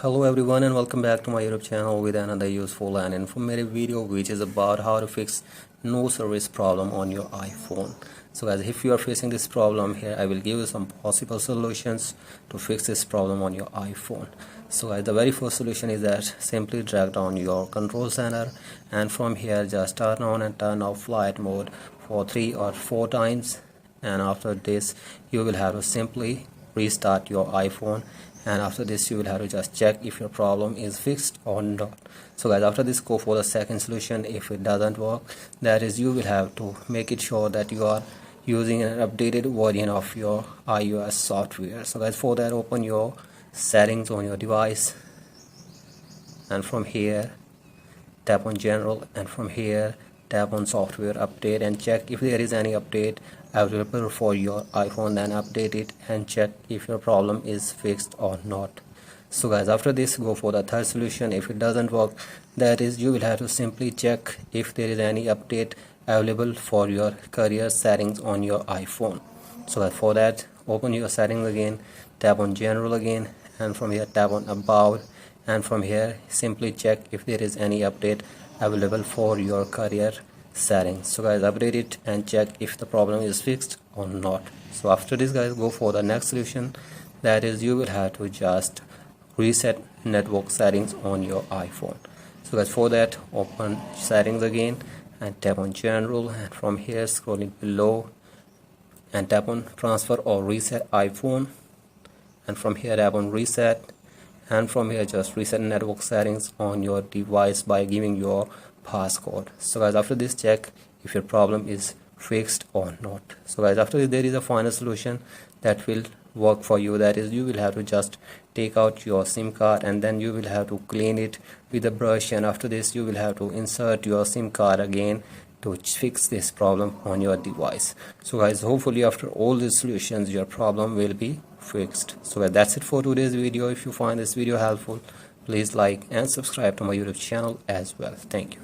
Hello everyone and welcome back to my YouTube channel with another useful and informative video which is about how to fix no service problem on your iPhone. So guys, if you are facing this problem here, I will give you some possible solutions to fix this problem on your iPhone. So guys, the very first solution is that simply drag down your control center and from here just turn on and turn off flight mode for 3 or 4 times, and after this you will have to simply restart your iPhone, and after this you will have to just check if your problem is fixed or not. So guys, after this go for the second solution. If it doesn't work, that is you will have to make it sure that you are using an updated version of your iOS software. So guys, for that open your settings on your device and from here tap on general and from here tap on software update and check if there is any update available for your iPhone. Then update it and check if your problem is fixed or not. So guys, after this go for the third solution. If it doesn't work, that is you will have to simply check if there is any update available for your career settings on your iPhone. So for that open your settings again, tap on general again and from here tap on about, and from here simply check if there is any update available for your career settings. So guys, update it and check if the problem is fixed or not. So after this guys, go for the next solution. That is you will have to just reset network settings on your iPhone. So guys, for that open settings again and tap on general, and from here scrolling below and tap on transfer or reset iPhone, and from here tap on reset, and from here just reset network settings on your device by giving your passcode. So guys, after this check if your problem is fixed or not. So guys, after this there is a final solution that will work for you. That is you will have to just take out your SIM card and then you will have to clean it with a brush, and after this you will have to insert your SIM card again to fix this problem on your device. So guys, hopefully after all these solutions your problem will be fixed. So guys, that's it for today's video. If you find this video helpful, please like and subscribe to my YouTube channel as well. Thank you.